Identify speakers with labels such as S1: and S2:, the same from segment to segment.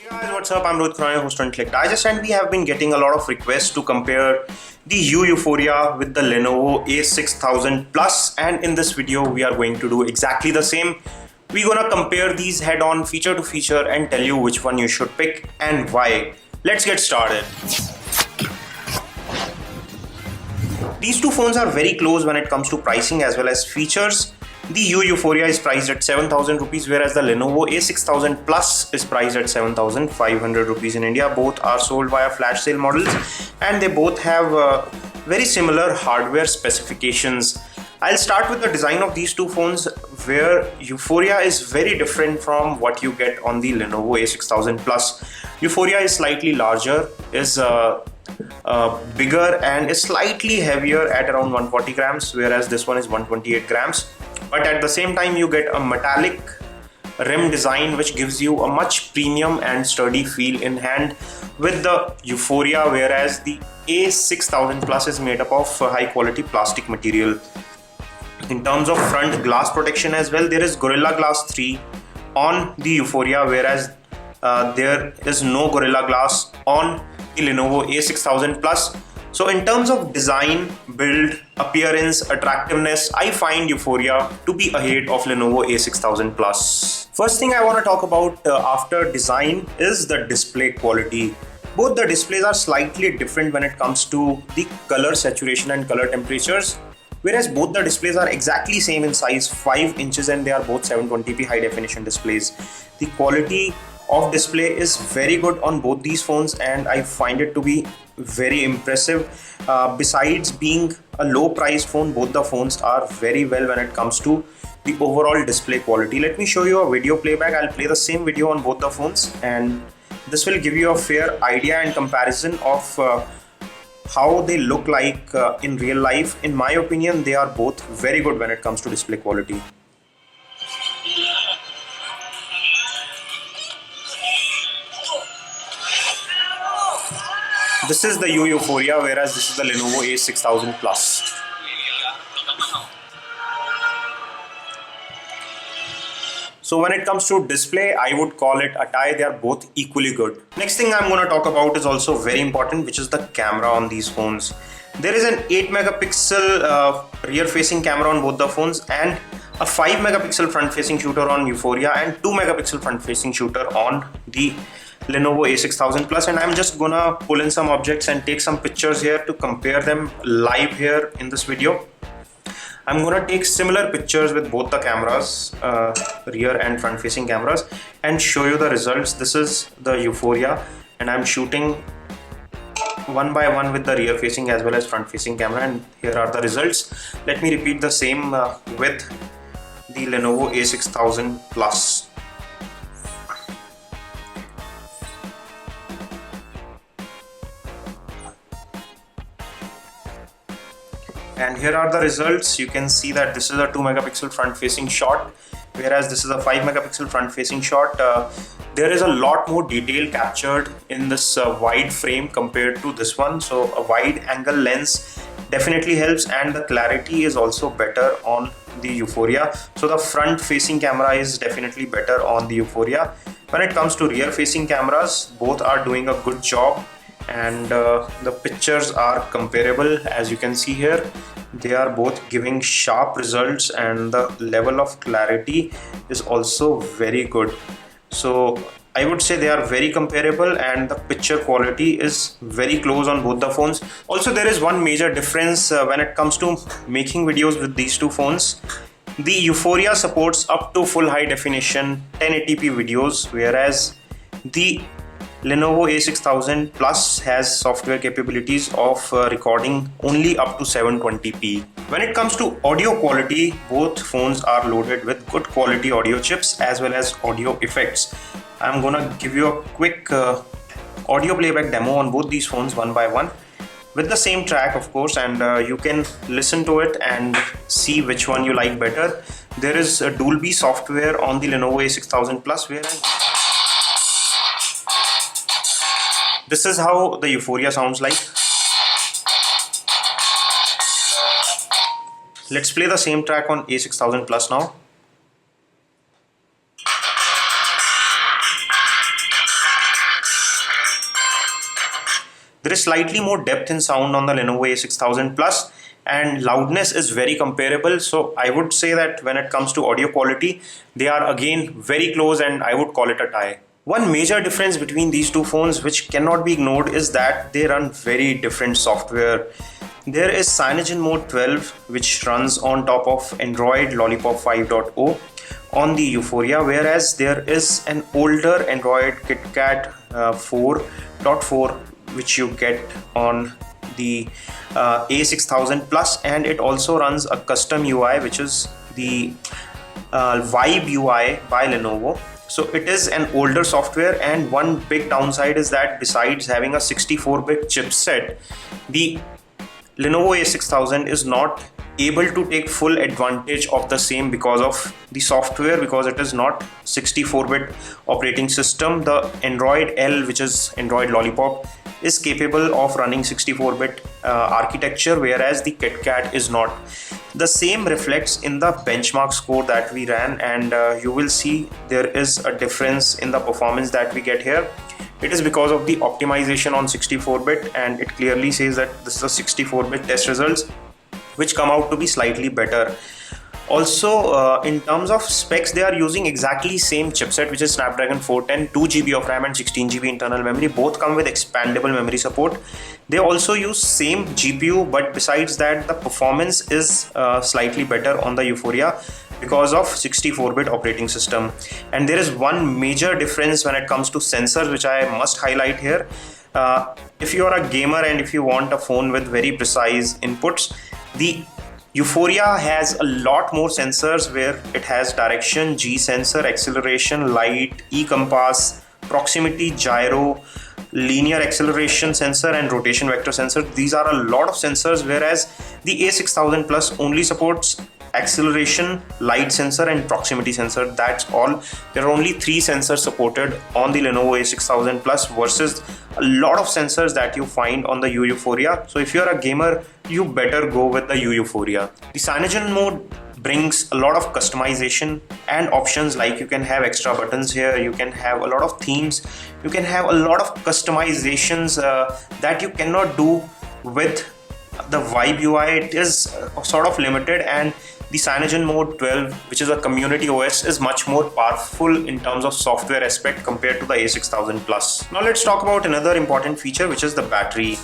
S1: Hey guys, what's up? I'm Rohit Khurana, host of Intellect. I just and we have been getting a lot of requests to compare the Yu Yuphoria with the Lenovo A6000 Plus, and in this video we are going to do exactly the same. We're gonna compare these head-on, feature to feature, and tell you which one you should pick and why. Let's get started. These two phones are very close when it comes to pricing as well as features. The Yu Yuphoria is priced at 7,000 rupees, whereas the Lenovo A6000 Plus is priced at 7,500 rupees in India. Both are sold via flash sale models and they both have very similar hardware specifications. I'll start with the design of these two phones, where Yuphoria is very different from what you get on the Lenovo A6000 Plus. Yuphoria is slightly larger, is bigger and is slightly heavier at around 140 grams, whereas this one is 128 grams. But at the same time you get a metallic rim design which gives you a much premium and sturdy feel in hand with the Yuphoria, whereas the A6000 Plus is made up of high quality plastic material. In terms of front glass protection as well, there is Gorilla Glass 3 on the Yuphoria, whereas there is no Gorilla Glass on the Lenovo A6000 Plus. So in terms of design, build, appearance, attractiveness, I find Yuphoria to be ahead of Lenovo A6000 Plus. First thing I want to talk about after design is the display quality. Both the displays are slightly different when it comes to the color saturation and color temperatures. Whereas both the displays are exactly same in size, 5 inches, and they are both 720p high definition displays. The quality of display is very good on both these phones and I find it to be very impressive. Besides being a low price phone, both the phones are very well when it comes to the overall display quality. Let me show you a video playback. I'll play the same video on both the phones and this will give you a fair idea and comparison of how they look like in real life. In my opinion, they are both very good when it comes to display quality. This is the Yu Yuphoria, whereas this is the Lenovo A6000 Plus. So when it comes to display, I would call it a tie. They are both equally good. Next thing I'm going to talk about is also very important, which is the camera on these phones. There is an 8 megapixel rear facing camera on both the phones and a 5 megapixel front facing shooter on Yuphoria and 2 megapixel front facing shooter on the Lenovo A6000 Plus, and I'm just gonna pull in some objects and take some pictures here to compare them live here in this video. I'm gonna take similar pictures with both the cameras, rear and front facing cameras, and show you the results. This is the Yuphoria and I'm shooting one by one with the rear facing as well as front facing camera, and here are the results. Let me repeat the same with the Lenovo A6000 Plus. And here are the results. You can see that this is a 2 megapixel front facing shot, whereas this is a 5 megapixel front facing shot. There is a lot more detail captured in this wide frame compared to this one. So a wide angle lens definitely helps, and the clarity is also better on the Yuphoria. So the front facing camera is definitely better on the Yuphoria. When it comes to rear facing cameras, both are doing a good job. And the pictures are comparable. As you can see here, they are both giving sharp results and the level of clarity is also very good. So I would say they are very comparable and the picture quality is very close on both the phones. Also, there is one major difference when it comes to making videos with these two phones. The Yuphoria supports up to full high definition 1080p videos, whereas the Lenovo A6000 Plus has software capabilities of recording only up to 720p. When it comes to audio quality, both phones are loaded with good quality audio chips as well as audio effects. I'm gonna give you a quick audio playback demo on both these phones one by one with the same track, of course, and you can listen to it and see which one you like better. There is a Dolby software on the Lenovo A6000 Plus, where this is how the Yuphoria sounds like. Let's play the same track on A6000 Plus now. There is slightly more depth in sound on the Lenovo A6000 Plus, and loudness is very comparable. So I would say that when it comes to audio quality, they are again very close, and I would call it a tie. One major difference between these two phones which cannot be ignored is that they run very different software. There is Cyanogen Mode 12 which runs on top of Android Lollipop 5.0 on the Yuphoria, whereas there is an older Android KitKat 4.4 which you get on the A6000 Plus, and it also runs a custom UI which is the Vibe UI by Lenovo. So it is an older software, and one big downside is that besides having a 64-bit chipset, the Lenovo A6000 is not able to take full advantage of the same because of the software, because it is not 64-bit operating system. The Android L, which is Android Lollipop, is capable of running 64-bit architecture, whereas the KitKat is not. The same reflects in the benchmark score that we ran, and you will see there is a difference in the performance that we get here. It is because of the optimization on 64-bit, and it clearly says that this is a 64-bit test results which come out to be slightly better. Also, in terms of specs, they are using exactly same chipset, which is Snapdragon 410, 2GB of RAM and 16GB internal memory. Both come with expandable memory support. They also use same GPU, but besides that, the performance is slightly better on the Yuphoria because of 64-bit operating system. And there is one major difference when it comes to sensors, which I must highlight here. If you are a gamer and if you want a phone with very precise inputs, the Yuphoria has a lot more sensors, where it has direction, G sensor, acceleration, light, e-compass, proximity, gyro, linear acceleration sensor and rotation vector sensor. These are a lot of sensors, whereas the A6000 Plus only supports acceleration, light sensor and proximity sensor. That's all. There are only 3 sensors supported on the Lenovo A6000 Plus versus a lot of sensors that you find on the Yu Yuphoria. So if you're a gamer, you better go with the Yu Yuphoria. The Cyanogen mode brings a lot of customization and options, like you can have extra buttons here, you can have a lot of themes, you can have a lot of customizations that you cannot do with the Vibe UI. It is sort of limited, and the Cyanogen Mode 12, which is a community OS, is much more powerful in terms of software aspect compared to the A6000 Plus. Now let's talk about another important feature, which is the battery.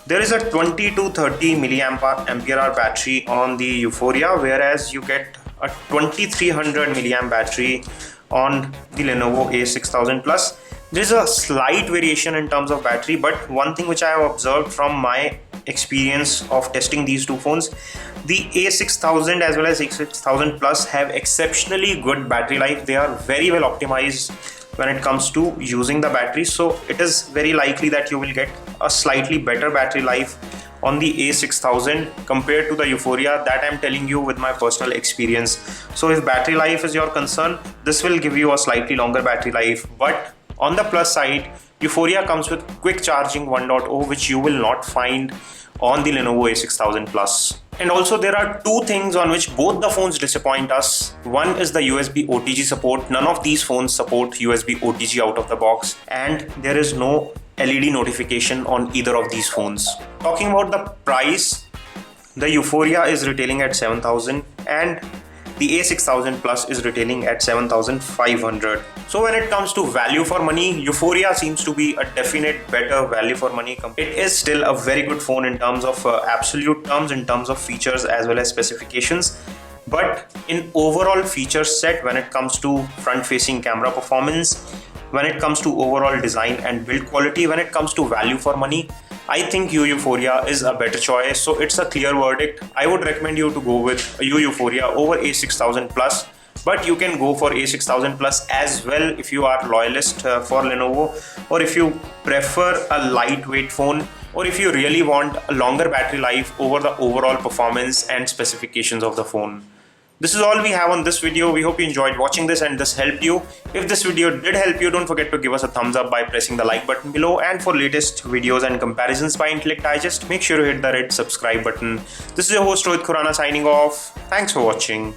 S1: There is a 20 to 30 milliamp hour battery on the Yuphoria, whereas you get a 2300 milliamp battery on the Lenovo A6000 Plus. There is a slight variation in terms of battery, but one thing which I have observed from my experience of testing these two phones, the A6000 as well as A6000 Plus have exceptionally good battery life. They are very well optimized when it comes to using the battery, so it is very likely that you will get a slightly better battery life on the A6000 compared to the Yuphoria. That I'm telling you with my personal experience. So if battery life is your concern, this will give you a slightly longer battery life. But on the plus side, Yuphoria comes with quick charging 1.0, which you will not find on the Lenovo A6000 Plus. And also there are two things on which both the phones disappoint us. One is the USB OTG support. None of these phones support USB OTG out of the box, and there is no LED notification on either of these phones. Talking about the price, the Yuphoria is retailing at 7,000 and the A6000 Plus is retailing at 7,500. So when it comes to value for money, Yuphoria seems to be a definite better value for money. It is still a very good phone in terms of absolute terms, in terms of features as well as specifications. But in overall feature set, when it comes to front-facing camera performance, when it comes to overall design and build quality, when it comes to value for money, I think Yu Yuphoria is a better choice. So it's a clear verdict. I would recommend you to go with Yu Yuphoria over A6000 Plus, but you can go for A6000 Plus as well if you are loyalist for Lenovo, or if you prefer a lightweight phone, or if you really want a longer battery life over the overall performance and specifications of the phone. This is all we have on this video. We hope you enjoyed watching this and this helped you. If this video did help you, don't forget to give us a thumbs up by pressing the like button below. And for latest videos and comparisons by Intellect Digest, make sure to hit the red subscribe button. This is your host Rohit Khurana signing off. Thanks for watching.